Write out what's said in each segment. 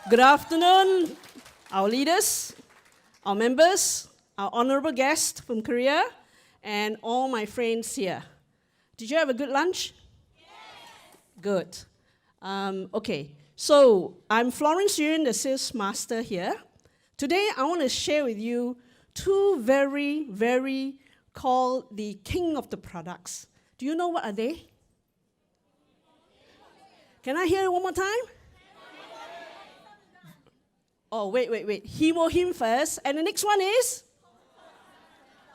Good afternoon, our leaders, our members, our honorable guests from Korea, and all my friends here. Did you have a good lunch? Yes. Good. Okay, so I'm Florence Yuen, the sales master here. Today, I want to share with you two very called the king of the products. Do you know what are they? Can I hear it one more time? Oh, wait. HemoHIM first. And the next one is?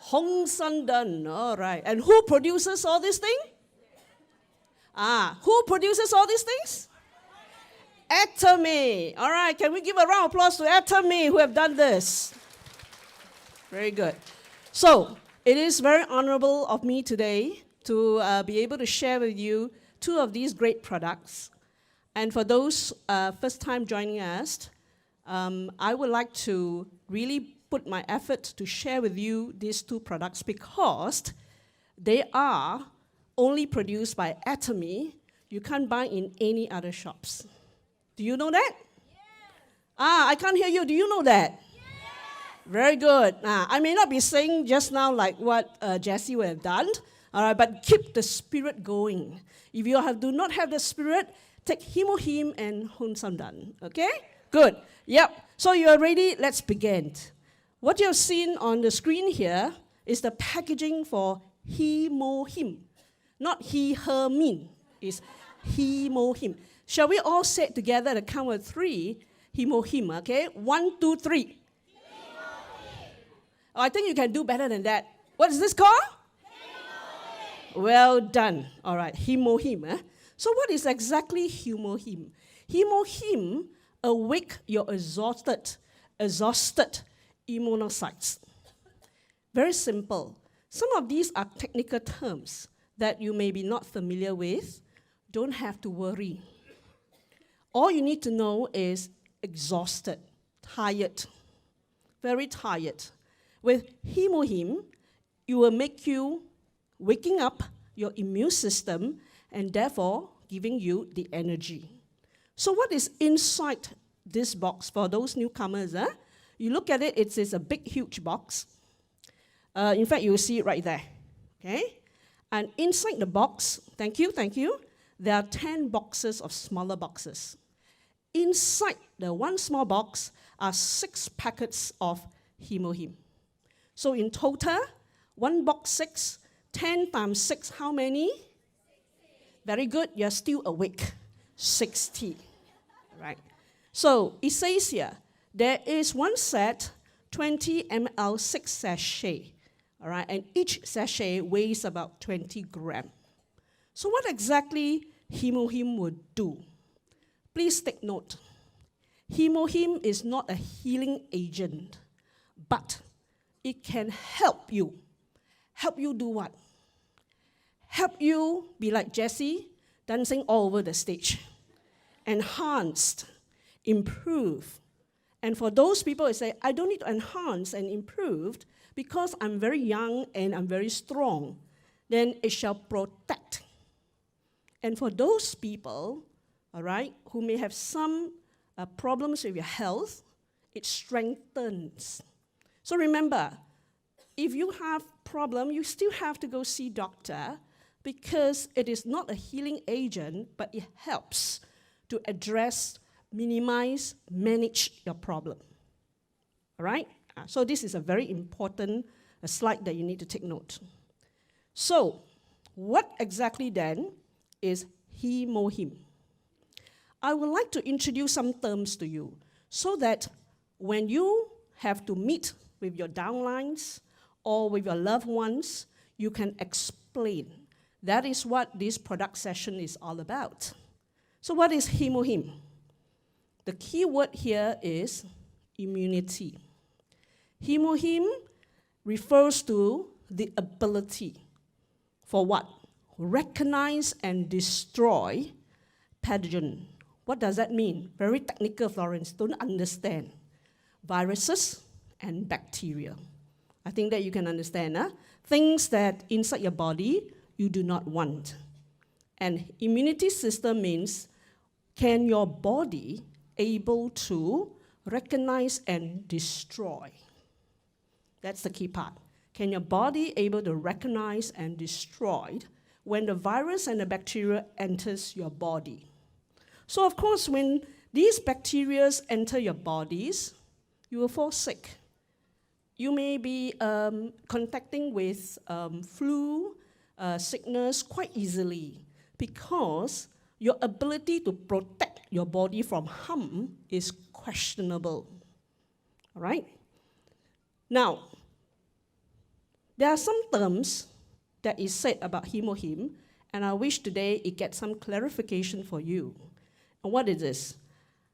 Hong San Dan. All right. And who produces all these things? Who produces all these things? Atomy. All right. Can we give a round of applause to Atomy who have done this? Very good. So, it is very honorable of me today to be able to share with you two of these great products. And for those first time joining us, I would like to really put my effort to share with you these two products because they are only produced by Atomy. You can't buy in any other shops. Do you know that? Yes. I can't hear you. Do you know that? Yes. Very good. I may not be saying just now like what Jessie would have done, all right, but keep the spirit going. If you do not have the spirit, take HemoHIM and Hong San Dan, okay? Good. Yep. So you are ready? Let's begin. What you have seen on the screen here is the packaging for HemoHIM. Not HeMin. It's HemoHIM. Shall we all say it together at the count of three? HemoHIM, okay? 1, 2, 3. HemoHIM. Oh, I think you can do better than that. What is this called? HemoHIM. Well done. All right, HemoHIM. So what is exactly HemoHIM? HemoHIM awake your exhausted immunocytes. Very simple. Some of these are technical terms that you may be not familiar with. Don't have to worry. All you need to know is exhausted, tired, very tired. With HemoHIM, it will make you waking up your immune system and therefore giving you the energy. So what is inside this box for those newcomers? You look at it, it is a big, huge box. In fact, you will see it right there. Okay? And inside the box, thank you, there are 10 boxes of smaller boxes. Inside the one small box are 6 packets of HemoHIM. So in total, one box 6, 10 times 6, how many? 60. Very good, you're still awake. 60, right? So it says here, there is one set, 20 ml, 6 sachet, all right? And each sachet weighs about 20 grams. So what exactly HemoHIM would do? Please take note. HemoHIM is not a healing agent, but it can help you. Help you do what? Help you be like Jessie, dancing all over the stage. Enhanced, improved. And for those people who say, I don't need to enhance and improve because I'm very young and I'm very strong, then it shall protect. And for those people, all right, who may have some problems with your health, it strengthens. So remember, if you have problem, you still have to go see doctor because it is not a healing agent, but it helps to address, minimize, manage your problem. All right? So this is a very important slide that you need to take note. So what exactly then is HemoHIM? I would like to introduce some terms to you so that when you have to meet with your downlines or with your loved ones, you can explain. That is what this product session is all about. So what is HemoHIM? The key word here is immunity. HemoHIM refers to the ability for what? Recognize and destroy pathogen. What does that mean? Very technical, Florence. Don't understand. Viruses and bacteria. I think that you can understand. Things that inside your body you do not want. And immunity system means, can your body able to recognize and destroy? That's the key part. Can your body able to recognize and destroy when the virus and the bacteria enters your body? So of course, when these bacteria enter your bodies, you will fall sick. You may be contacting with flu, sickness quite easily because your ability to protect your body from harm is questionable. All right? Now, there are some terms that is said about HemoHIM, and I wish today it gets some clarification for you. And what is this?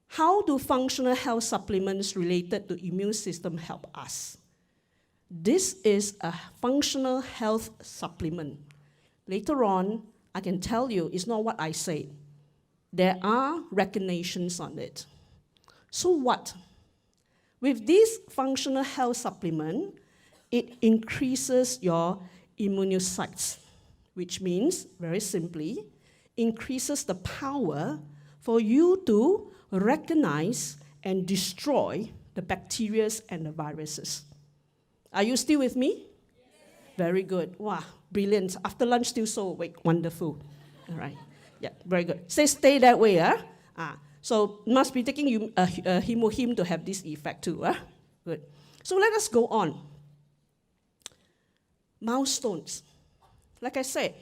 How do functional health supplements related to immune system help us? This is a functional health supplement. Later on, I can tell you it's not what I say. There are recognitions on it. So what? With this functional health supplement, it increases your immunocytes, which means, very simply, increases the power for you to recognize and destroy the bacteria and the viruses. Are you still with me? Yes. Very good. Wow, brilliant. After lunch, still so awake. Wonderful. All right. Yeah, very good. Stay that way. So must be taking you HemoHIM to have this effect too. Good. So let us go on. Milestones. Like I said,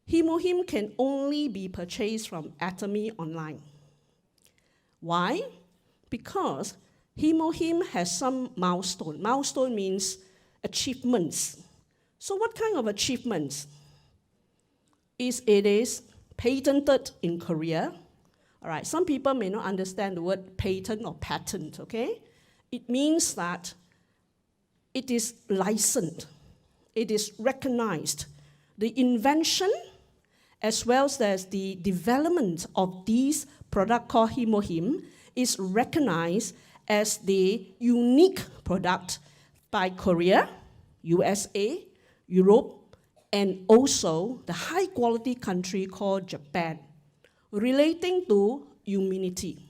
HemoHIM can only be purchased from Atomy online. Why? Because HemoHIM has some milestone. Milestone means achievements. So what kind of achievements? It is patented in Korea. All right, some people may not understand the word patent or patent, okay? It means that it is licensed. It is recognized. The invention as well as the development of these product called HemoHIM is recognized as the unique product by Korea, USA, Europe, and also the high-quality country called Japan, relating to immunity.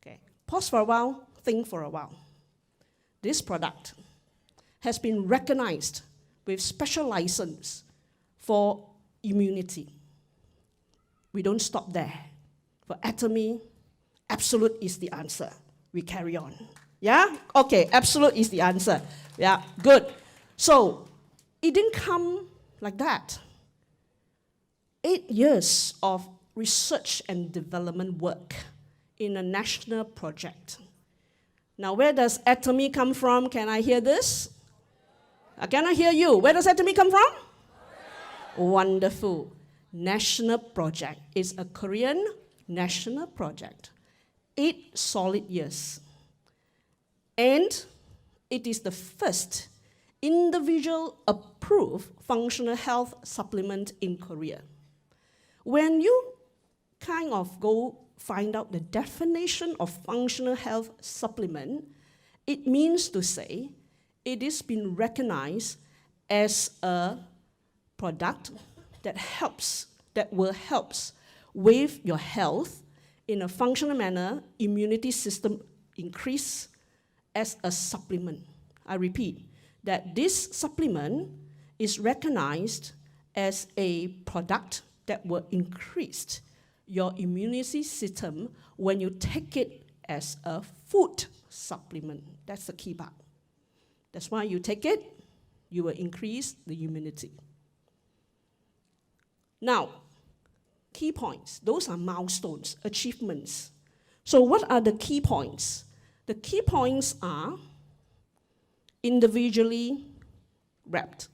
Okay, pause for a while, think for a while. This product has been recognized with special license for immunity. We don't stop there. For Atomy, absolute is the answer. We carry on. Yeah? Okay, absolute is the answer. Yeah, good. So, it didn't come like that. 8 years of research and development work in a national project. Now, where does Atomy come from? Can I hear this? Can I hear you? Where does Atomy come from? Wonderful. National project. It's a Korean national project. 8 solid years. And it is the first individual approved functional health supplement in Korea. When you kind of go find out the definition of functional health supplement, it means to say it has been recognized as a product that will help with your health in a functional manner, immunity system increase as a supplement. I repeat, that this supplement is recognized as a product that will increase your immunity system when you take it as a food supplement. That's the key part. That's why you take it, you will increase the immunity. Now, key points. Those are milestones, achievements. So what are the key points? The key points are individually wrapped.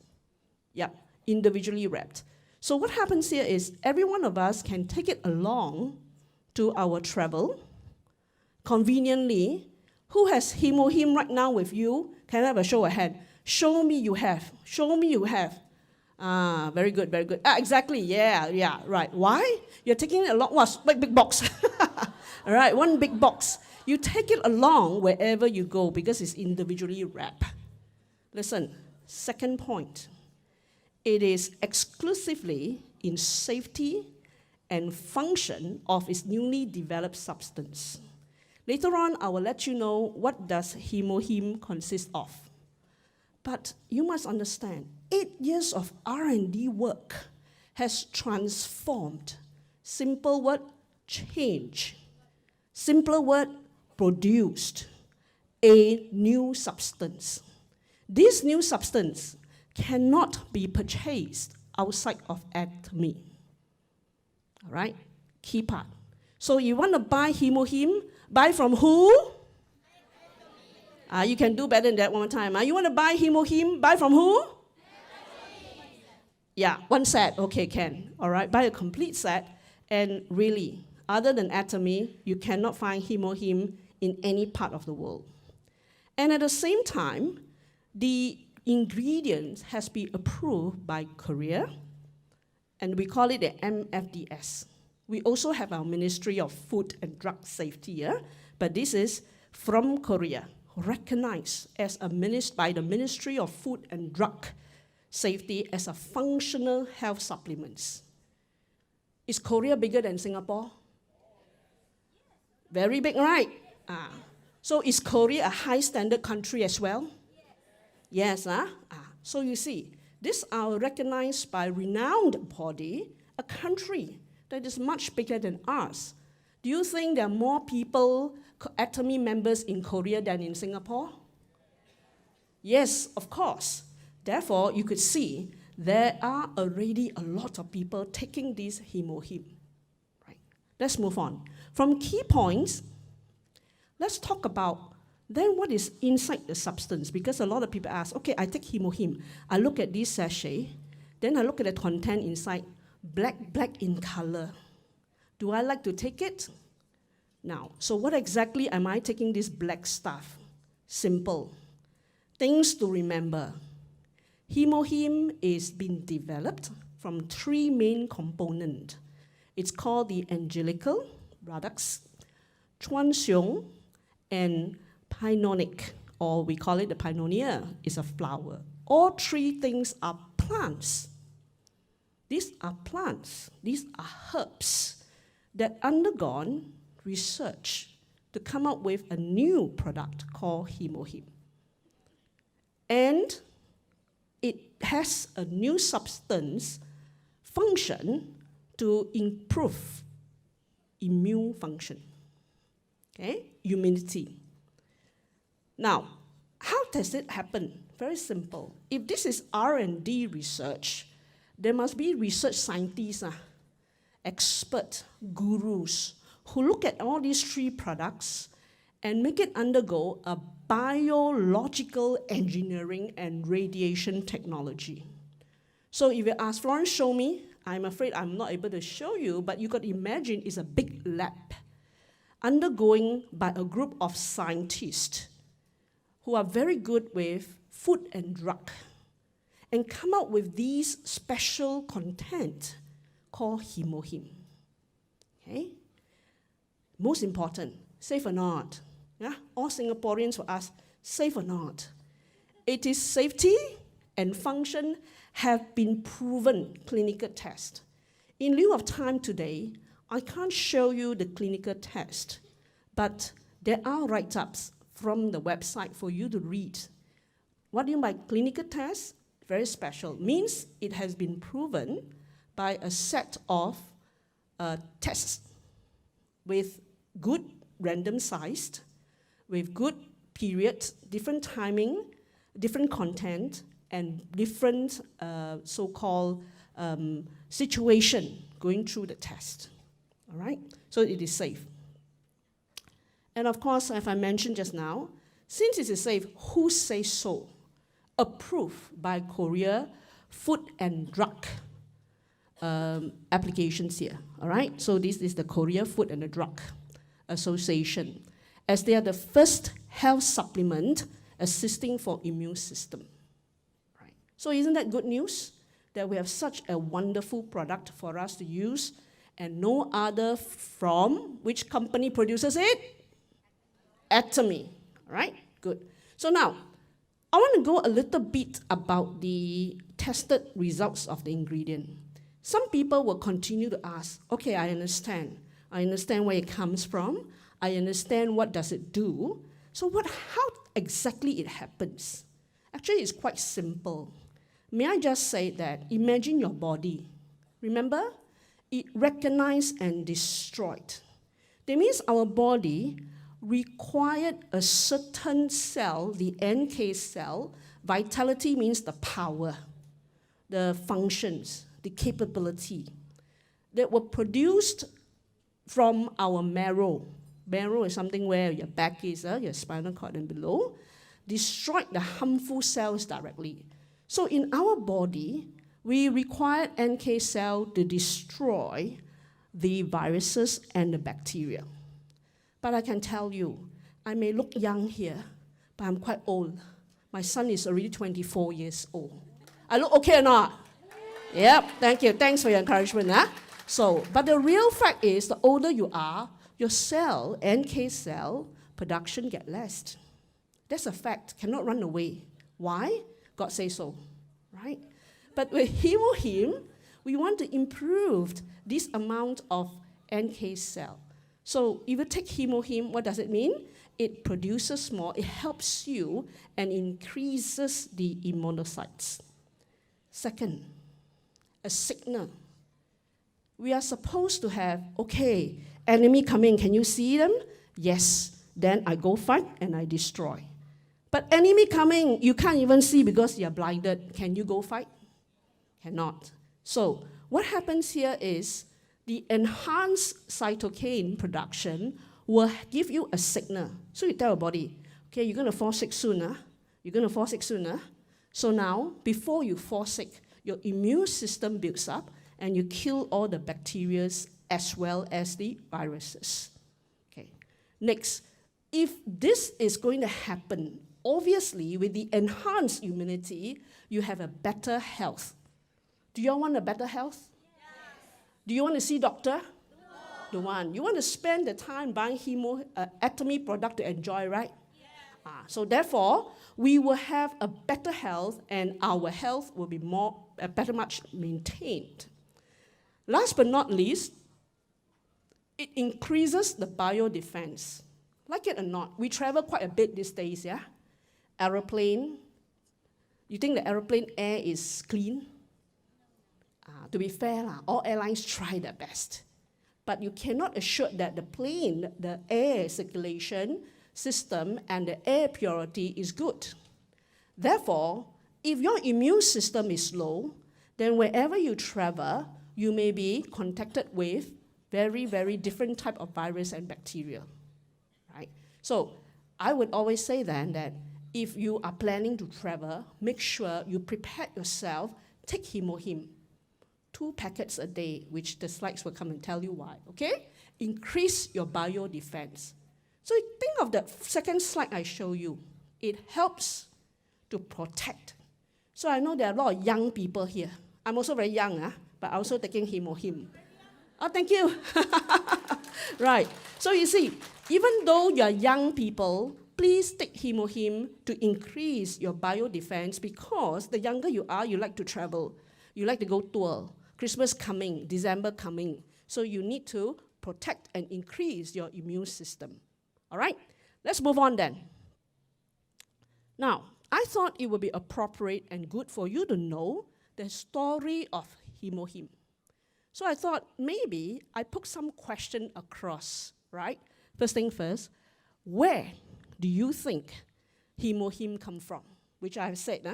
Yeah, individually wrapped. So what happens here is every one of us can take it along to our travel conveniently. Who has HemoHIM right now with you? Can I have a show of hand? Show me you have. Show me you have. Very good, very good. Exactly, yeah, right. Why? You're taking it along. What? Big box. All right, one big box. You take it along wherever you go because it's individually wrapped. Listen, second point. It is exclusively in safety and function of its newly developed substance. Later on, I will let you know what does HemoHIM consist of. But you must understand, 8 years of R&D work has transformed, simple word, change, simpler word, produced a new substance. This new substance cannot be purchased outside of Atomy. All right, key part. So you want to buy HemoHIM, buy from who? You can do better than that one more time. You want to buy HemoHIM, buy from who? Yeah, one set, okay, can. All right, buy a complete set. And really, other than Atomy, you cannot find HemoHIM in any part of the world. And at the same time, the ingredient has been approved by Korea, and we call it the MFDS. We also have our Ministry of Food and Drug Safety here, but this is from Korea, recognized as by the Ministry of Food and Drug Safety as a functional health supplements. Is Korea bigger than Singapore? Very big, right? So is Korea a high standard country as well? Yes, so you see, these are recognized by renowned body, a country that is much bigger than us. Do you think there are more people, Atomy members in Korea than in Singapore? Yes, of course. Therefore, you could see there are already a lot of people taking this HemoHIM. Right. Let's move on. From key points, let's talk about then what is inside the substance, because a lot of people ask, okay, I take HemoHIM, I look at this sachet, then I look at the content inside, black in color. Do I like to take it? Now, so what exactly am I taking this black stuff? Simple. Things to remember. HemoHIM is being developed from 3 main components. It's called the angelical products, Chuanxiong, and Pinonic, or we call it the Pioneer, is a flower. All 3 things are plants. These are plants, these are herbs that undergone research to come up with a new product called HemoHIM. And it has a new substance function to improve immune function, okay, immunity. Now, how does it happen? Very simple. If this is R&D research, there must be research scientists, experts, gurus, who look at all these 3 products and make it undergo a biological engineering and radiation technology. So if you ask Florence, show me, I'm afraid I'm not able to show you, but you could imagine it's a big lab undergoing by a group of scientists who are very good with food and drug and come up with these special content called HemoHIM. Okay? Most important, safe or not? Yeah? All Singaporeans will ask, safe or not? It is safety and function have been proven clinical test. In lieu of time today, I can't show you the clinical test, but there are write-ups from the website for you to read. What do you mean by clinical test? Very special. Means it has been proven by a set of tests with good random sized, with good periods, different timing, different content, and different so-called situation going through the test. All right? So it is safe. And of course, as I mentioned just now, since it is safe, who says so? Approved by Korea Food and Drug applications here. All right? So this is the Korea Food and Drug Association, as they are the first health supplement assisting for immune system. Right. So isn't that good news? That we have such a wonderful product for us to use, and no other from which company produces it? Atomy. All right? Good. So now, I want to go a little bit about the tested results of the ingredient. Some people will continue to ask, okay, I understand. I understand where it comes from. I understand what does it do. So how exactly it happens? Actually, it's quite simple. May I just say that, imagine your body. Remember? It recognized and destroyed. That means our body required a certain cell, the NK cell. Vitality means the power, the functions, the capability that were produced from our marrow. Marrow is something where your back is, your spinal cord and below. Destroyed the harmful cells directly. So in our body, we require NK cell to destroy the viruses and the bacteria. But I can tell you, I may look young here, but I'm quite old. My son is already 24 years old. I look okay or not? Yep, thank you. Thanks for your encouragement. Huh? But the real fact is, the older you are, your cell, NK cell, production get less. That's a fact, cannot run away. Why? God says so, right? But with HemoHIM, we want to improve this amount of NK cell. So if you take HemoHIM, what does it mean? It produces more, it helps you and increases the immunocytes. Second, a signal. We are supposed to have, okay, enemy coming, can you see them? Yes. Then I go fight and I destroy. But enemy coming, you can't even see because you're blinded. Can you go fight? Cannot. So what happens here is the enhanced cytokine production will give you a signal. So you tell your body, okay, you're going to fall sick soon. You're going to fall sick soon. So now, before you fall sick, your immune system builds up and you kill all the bacteria as well as the viruses. Okay. Next, if this is going to happen, obviously with the enhanced immunity, you have a better health. Do you all want a better health? Yes. Do you want to see doctor? No. The one. You want to spend the time buying Atomy product to enjoy, right? Yes. So therefore, we will have a better health and our health will be better much maintained. Last but not least, it increases the biodefense. Like it or not, we travel quite a bit these days, yeah? Aeroplane. You think the aeroplane air is clean? To be fair, all airlines try their best. But you cannot assure that the plane, the air circulation system, and the air purity is good. Therefore, if your immune system is low, then wherever you travel, you may be contacted with very, very different type of virus and bacteria. Right? So I would always say then that if you are planning to travel, make sure you prepare yourself, take HemoHIM. 2 packets a day, which the slides will come and tell you why, okay? Increase your biodefense. So think of the second slide I show you. It helps to protect. So I know there are a lot of young people here. I'm also very young, but also taking HemoHIM. Oh, thank you. Right. So you see, even though you are young people, please take HemoHIM to increase your biodefense because the younger you are, you like to travel. You like to go tour. Christmas coming, December coming. So you need to protect and increase your immune system. All right? Let's move on then. Now, I thought it would be appropriate and good for you to know the story of HemoHIM. So I thought maybe I put some question across, right? First thing first, where do you think HemoHIM come from? Which I have said,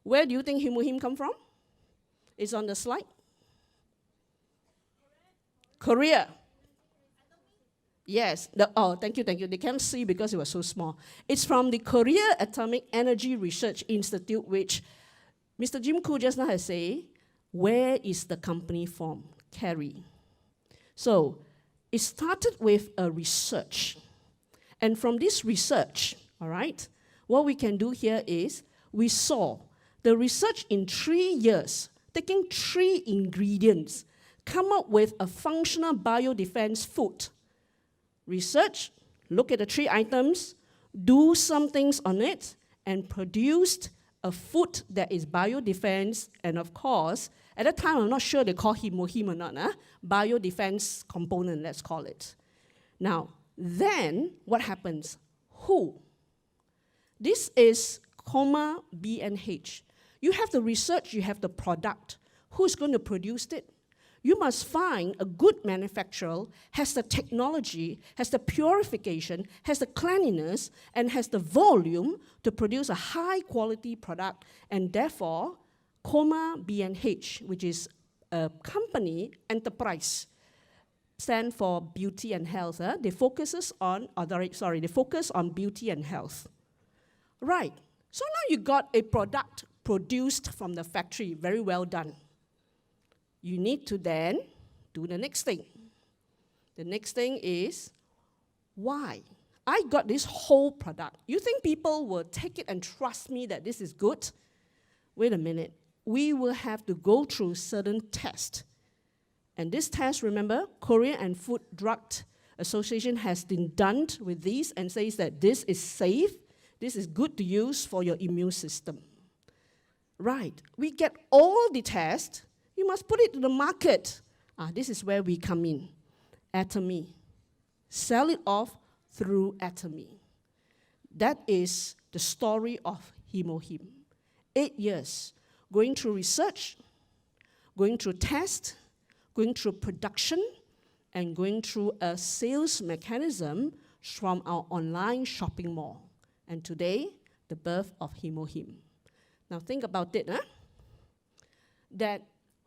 Where do you think HemoHIM come from? It's on the slide. Korea. Yes. Thank you. They can't see because it was so small. It's from the Korea Atomic Energy Research Institute, which Mr. Jim Koo just now has said, where is the company from? Kerry. So it started with a research. And from this research, all right, what we can do here is we saw the research in 3 years, taking 3 ingredients, come up with a functional biodefense food. Research, look at the 3 items, do some things on it, and produced a food that is biodefense, and of course, at that time, I'm not sure they call HemoHIM or not, biodefense component, let's call it. Now, then, what happens? Who? This is comma B and H. You have the research, you have the product. Who's going to produce it? You must find a good manufacturer, has the technology, has the purification, has the cleanliness, and has the volume to produce a high-quality product, and therefore, comma B and H, which is a company enterprise, stand for beauty and health. They focus on beauty and health. Right. So now you got a product produced from the factory, very well done. You need to then do the next thing. The next thing is, why? I got this whole product. You think people will take it and trust me that this is good? Wait a minute. We will have to go through certain tests. And this test, remember, Korean and Food Drug Association has been done with these and says that this is safe, this is good to use for your immune system. Right. We get all the tests. You must put it to the market. This is where we come in. Atomy. Sell it off through Atomy. That is the story of HemoHIM. 8 years, going through research, going through test, going through production, and going through a sales mechanism from our online shopping mall. And today, the birth of HemoHIM. Now think about it, that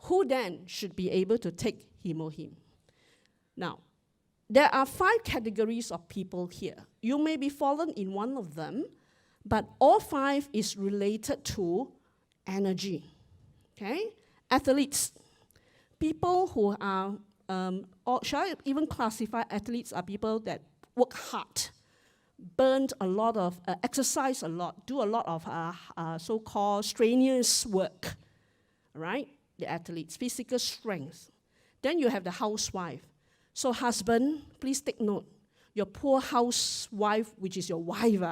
who then should be able to take HemoHIM? Now, there are 5 categories of people here. You may be fallen in one of them, but all 5 is related to energy. Okay? Athletes, people who are, or shall I even classify athletes are people that work hard, burn a lot of, exercise a lot, do a lot of so-called strenuous work, right? The athletes, physical strength. Then you have the housewife. So husband, please take note. Your poor housewife, which is your wife,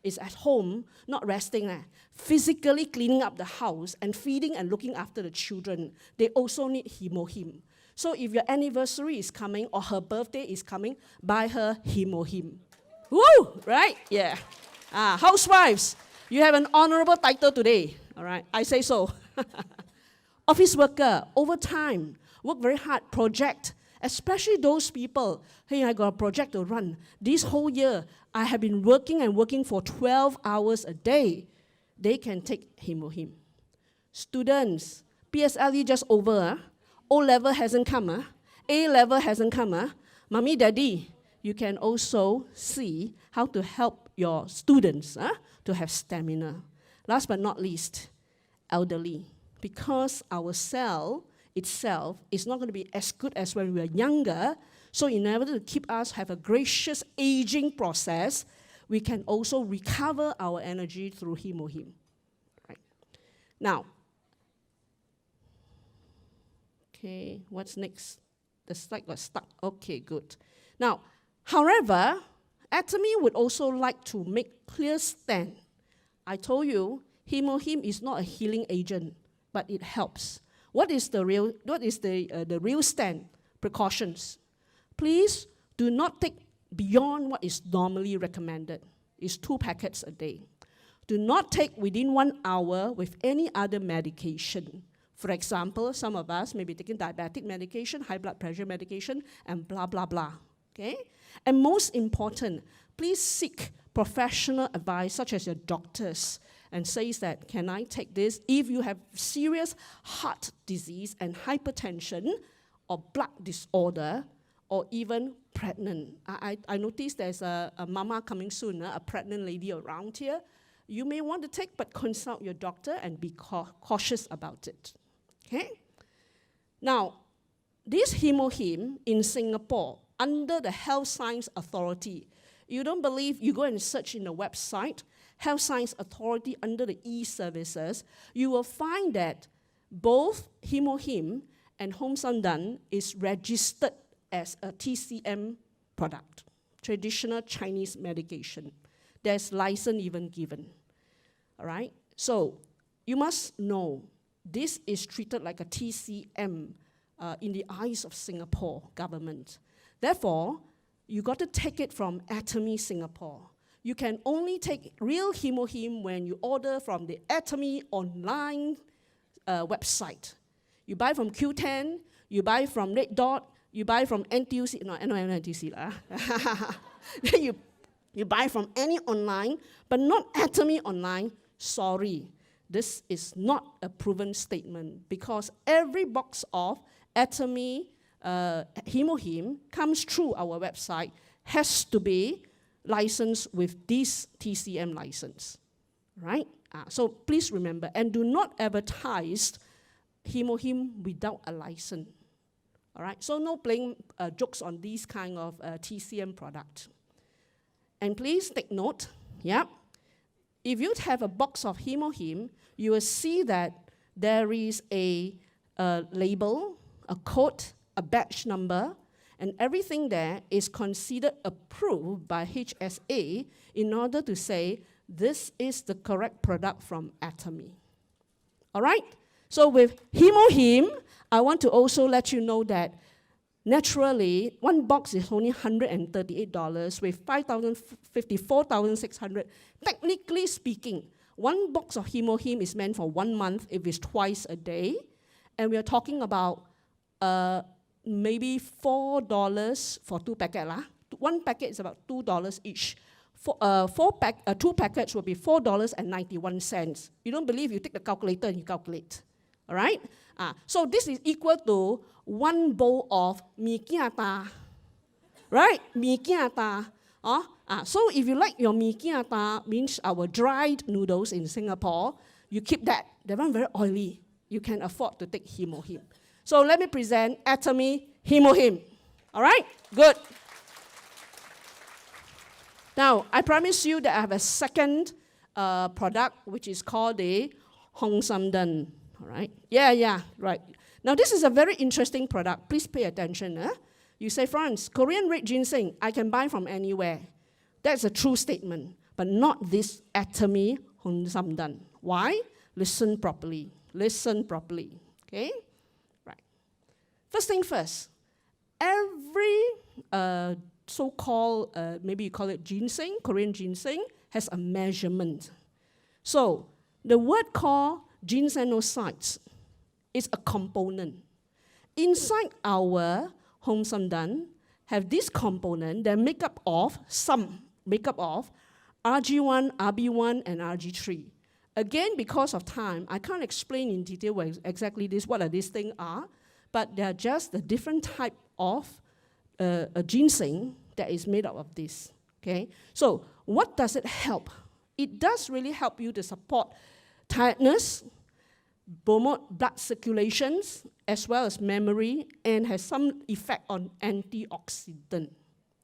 is at home, not resting, physically cleaning up the house and feeding and looking after the children. They also need HemoHIM. So if your anniversary is coming or her birthday is coming, buy her HemoHIM. Woo! Right? Yeah. Housewives, you have an honorable title today. All right? I say so. Office worker, overtime, work very hard, project, especially those people, hey, I got a project to run. This whole year, I have been working and working for 12 hours a day. They can take HemoHIM. Students, PSLE just over, O-level hasn't come, A-level hasn't come. Mommy, daddy, you can also see how to help your students to have stamina. Last but not least, elderly. Because our cell itself is not going to be as good as when we were younger, so in order to keep us have a gracious aging process, we can also recover our energy through HemoHIM. Right. Now, okay, what's next? The slide got stuck. Okay, good. Now, however, Atomy would also like to make clear stand. I told you, HemoHIM is not a healing agent, but it helps. What is the real stand? Precautions. Please do not take beyond what is normally recommended. It's 2 packets a day. Do not take within 1 hour with any other medication. For example, some of us may be taking diabetic medication, high blood pressure medication, and blah, blah, blah. Okay? And most important, please seek professional advice, such as your doctors, and says that, can I take this? If you have serious heart disease and hypertension or blood disorder or even pregnant. I noticed there's a mama coming soon, a pregnant lady around here. You may want to take, but consult your doctor and be cautious about it. Okay? Now, this HemoHIM in Singapore, under the Health Science Authority, you don't believe, you go and search in the website, Health Science Authority under the e-services, you will find that both HemoHIM and Home Sandan is registered as a TCM product, traditional Chinese medication. There's license even given. All right? So you must know this is treated like a TCM in the eyes of Singapore government. Therefore, you got to take it from Atomy Singapore. You can only take real HemoHIM when you order from the Atomy online website. You buy from Q10, you buy from Red Dot, you buy from NTUC, no NTUC lah. Then you buy from any online, but not Atomy online. Sorry, this is not a proven statement because every box of Atomy HemoHIM comes through our website has to be licensed with this TCM license, right? So please remember, and do not advertise HemoHIM without a license, all right? So no playing jokes on these kind of TCM product. And please take note, yeah, if you have a box of HemoHIM, you will see that there is a label, a code, a batch number, and everything there is considered approved by HSA in order to say this is the correct product from Atomy. All right? So with HemoHIM, I want to also let you know that naturally, one box is only $138 with 54,600. Technically speaking, one box of HemoHIM is meant for 1 month if it's twice a day. And we are talking about maybe $4 for 2 packets. One packet is about $2 each. 2 packets will be $4.91. You don't believe, you take the calculator and you calculate. All right? So this is equal to 1 bowl of mee kia ta. Right? Mee kia ta. So if you like your mee kia ta, means our dried noodles in Singapore, you keep that. That one very oily. You can afford to take HemoHIM. So let me present Atomy HemoHIM. All right? Good. Now, I promise you that I have a second product, which is called the Hong Sam Dan. All right? Yeah, right. Now, this is a very interesting product. Please pay attention. You say, Florence, Korean red ginseng, I can buy from anywhere. That's a true statement, but not this Atomy Hong Sam Dan. Why? Listen properly. Listen properly. Okay? Right. First thing first, every so-called, maybe you call it ginseng, Korean ginseng, has a measurement. So the word called ginsengosides is a component. Inside our Hong Sam Dan have this component that make up of RG1, RB1, and RG3. Again, because of time, I can't explain in detail exactly what these things are, but they're just a different type of a ginseng that is made up of this, okay? So what does it help? It does really help you to support tiredness, promote blood circulations, as well as memory, and has some effect on antioxidant,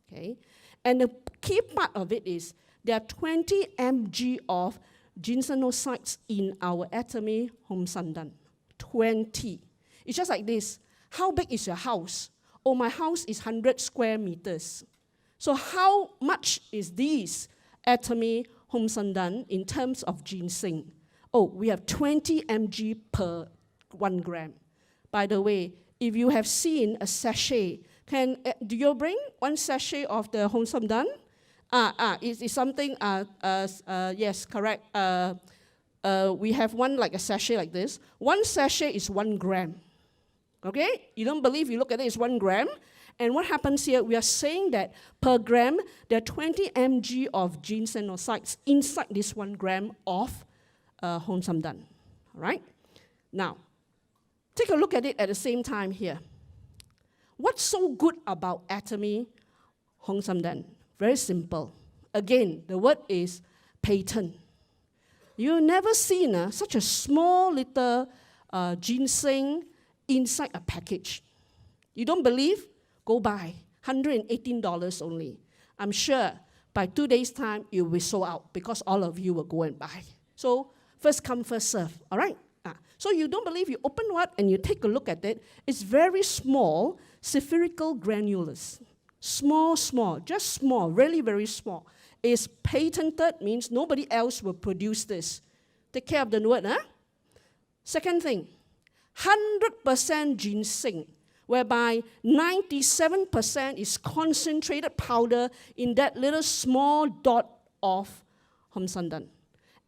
okay? And the key part of it is there are 20 mg of ginsengosides in our Atomy Hong Sam Dan. 20. It's just like this. How big is your house? Oh, my house is 100 square meters. So how much is this Atomy Hong Sam Dan in terms of ginseng? Oh, we have 20 mg per 1 gram. By the way, if you have seen a sachet, do you bring 1 sachet of the Hong Sam Dan? It's something, yes, correct. We have one like a sachet like this. 1 sachet is 1 gram. Okay? You don't believe, you look at it, it's 1 gram. And what happens here, we are saying that per gram, there are 20 mg of ginsengosides inside this 1 gram of Hong Sam Dan. All right? Now, take a look at it at the same time here. What's so good about Atomy Hong Sam Dan? Very simple. Again, the word is patent. You've never seen such a small little ginseng inside a package. You don't believe? Go buy. $118 only. I'm sure by 2 days' time, it will be sold out because all of you will go and buy. So first come, first serve. All right? So you don't believe, you open what and you take a look at it. It's very small, spherical granules. Small, just small, really very small. It's patented, means nobody else will produce this. Take care of the word, huh? Second thing, 100% ginseng, whereby 97% is concentrated powder in that little small dot of homsandan.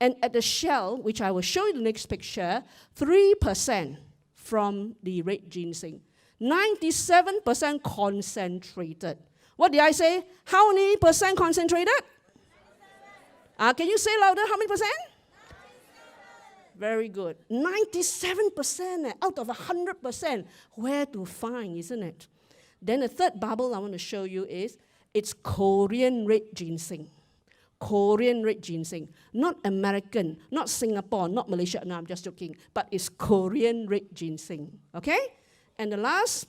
And at the shell, which I will show you in the next picture, 3% from the red ginseng. 97% concentrated. What did I say? How many percent concentrated? Can you say louder? How many percent? 97. Very good. 97% out of 100%. Where to find, isn't it? Then the third bubble I want to show you is, it's Korean red ginseng. Korean red ginseng. Not American, not Singapore, not Malaysia. No, I'm just joking. But it's Korean red ginseng. Okay? And the last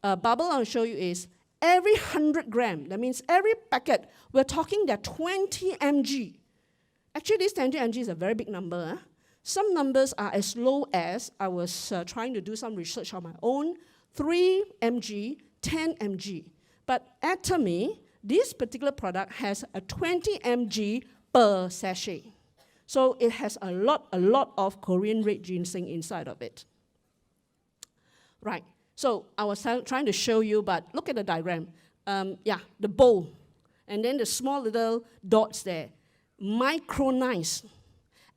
bubble I'll show you is, every 100 gram, that means every packet, we're talking that 20 mg. Actually, this 20 mg is a very big number. Some numbers are as low as, I was trying to do some research on my own, 3 mg, 10 mg. But Atomy, this particular product has a 20 mg per sachet. So it has a lot of Korean red ginseng inside of it. Right. So I was trying to show you, but look at the diagram. The bowl, and then the small little dots there. Micronized.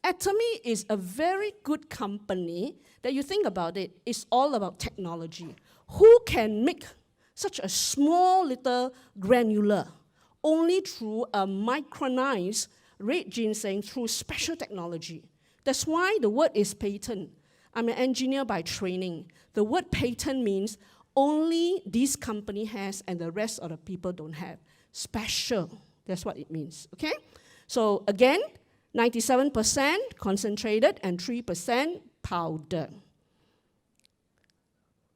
Atomy is a very good company that you think about it, it's all about technology. Who can make such a small little granular only through a micronized red ginseng through special technology? That's why the word is patent. I'm an engineer by training. The word patent means only this company has and the rest of the people don't have. Special, that's what it means, okay? So again, 97% concentrated and 3% powder.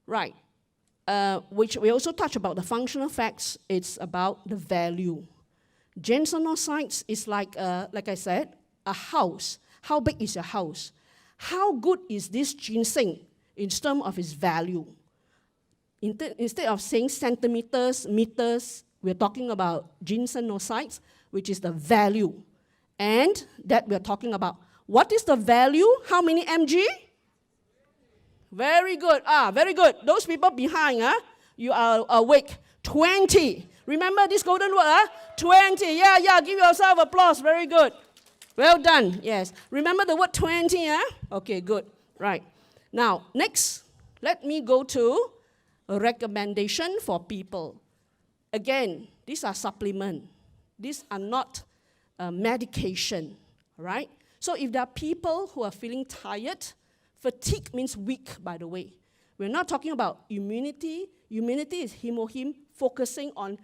Right, which we also touch about the functional facts. It's about the value. Ginsengosides is like I said, a house. How big is your house? How good is this ginseng in terms of its value? Instead of saying centimeters, meters, we're talking about ginsengosides, which is the value. And that we're talking about. What is the value? How many mg? Very good. Very good. Those people behind, you are awake. 20. Remember this golden word? 20. Yeah, give yourself applause. Very good. Well done. Yes. Remember the word 20, Okay, good. Right. Now, next, let me go to a recommendation for people. Again, these are supplements. These are not medication, right? So if there are people who are feeling tired, fatigue means weak, by the way. We're not talking about immunity. Immunity is HemoHIM. Focusing on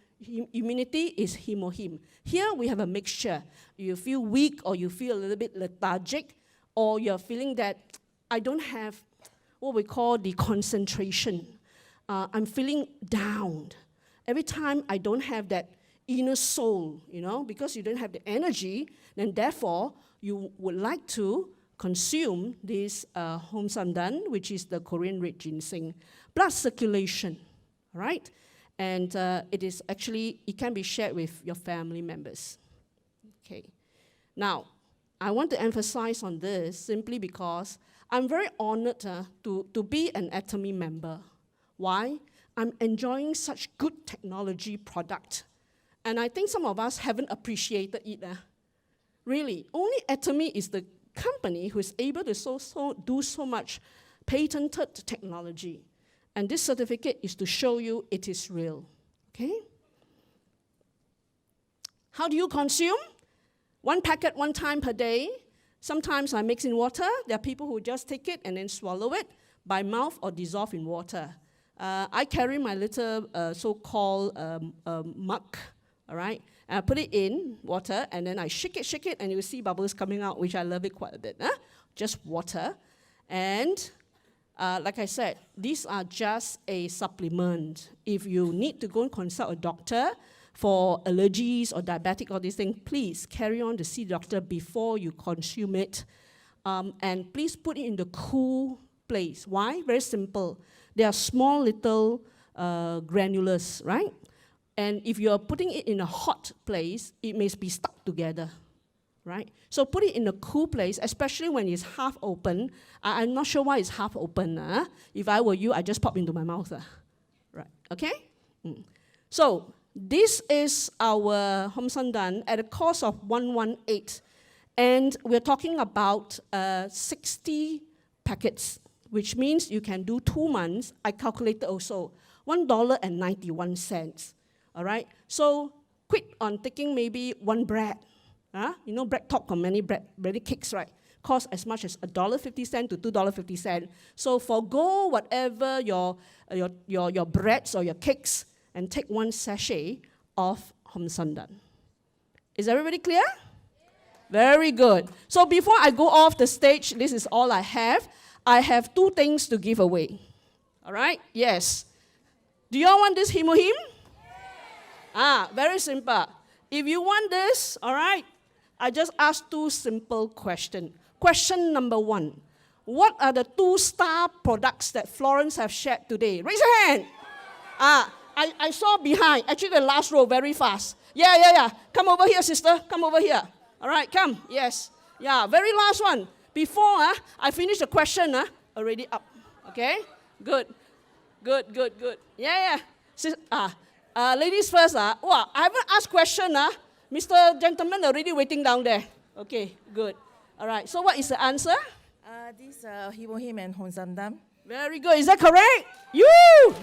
immunity is HemoHIM. Here we have a mixture. You feel weak or you feel a little bit lethargic, or you're feeling that I don't have what we call the concentration. I'm feeling down. Every time I don't have that inner soul, because you don't have the energy, then therefore you would like to consume this homsandan, which is the Korean red ginseng. Blood circulation, right? And it can be shared with your family members. Okay. Now, I want to emphasize on this simply because I'm very honored to be an Atomy member. Why? I'm enjoying such good technology product. And I think some of us haven't appreciated it. Really, only Atomy is the company who is able to do so much patented technology. And this certificate is to show you it is real. Okay? How do you consume? 1 packet 1 time per day. Sometimes I mix in water. There are people who just take it and then swallow it by mouth or dissolve in water. I carry my little so-called mug, all right? And I put it in water, and then I shake it, and you see bubbles coming out, which I love it quite a bit. Just water. And like I said, these are just a supplement. If you need to go and consult a doctor for allergies or diabetic or these things, please carry on to see the doctor before you consume it. And please put it in the cool place. Why? Very simple. They are small little granulars, right? And if you're putting it in a hot place, it may be stuck together, right? So put it in a cool place, especially when it's half open. I'm not sure why it's half open. If I were you, I'd just pop into my mouth. Right, okay? So this is our Hom Sandan at a cost of 118. And we're talking about 60 packets, which means you can do 2 months. I calculated also $1.91. All right? So quit on taking maybe 1 bread. You know, bread talk on many bread cakes, right? Cost as much as $1.50 to $2.50. So forgo whatever your breads or your cakes and take 1 sachet of Hom Sandan. Is everybody clear? Very good. So before I go off the stage, this is all I have. I have 2 things to give away. All right? Yes. Do you all want this HemoHIM? Very simple. If you want this, all right, I just ask 2 simple questions. Question number 1. What are the 2 star products that Florence have shared today? Raise your hand. I saw behind, actually the last row, very fast. Yeah. Come over here, sister. Come over here. All right, come. Yes. Yeah, very last one. Before I finish the question, already up. Okay? Good. Yeah. Ladies first. Wow, I haven't asked question. Mr. Gentleman already waiting down there. Okay, good. All right, so what is the answer? This HemoHIM and Hom Sandan. Very good. Is that correct? You.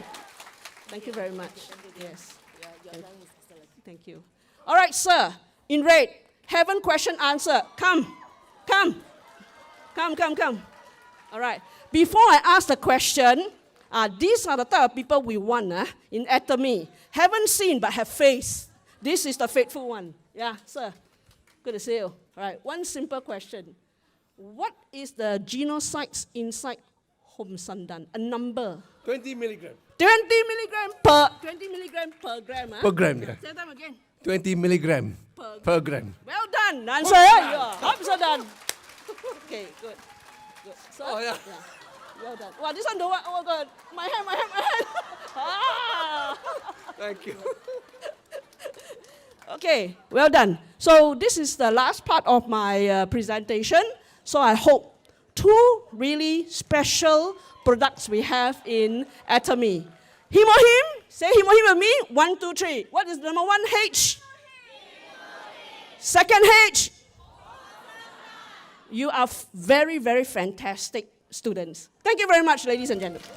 Thank you very much. Yes. Thank you. All right, sir. In red. Haven't question answer. Come. All right. Before I ask the question, these are the type of people we want in Atomy. Haven't seen but have faith. This is the faithful one. Yeah, sir. Good to see you. All right. 1 simple question. What is the genocytes inside Hom Sandan? A number. 20 milligram. 20 milligram per gram. Per gram, yeah. Say that again. 20 milligram per gram. Well done. Answer. Answer done. Okay, good. So, Yeah. Well done. Wow, this one don't want. Oh, God. My hand. Thank you. Okay, well done. So this is the last part of my presentation. So I hope 2 really special products we have in Atomy. HemoHIM. Say HemoHIM with me. 1, 2, 3. What is number 1? H. Second H. You are very, very fantastic students. Thank you very much, ladies and gentlemen.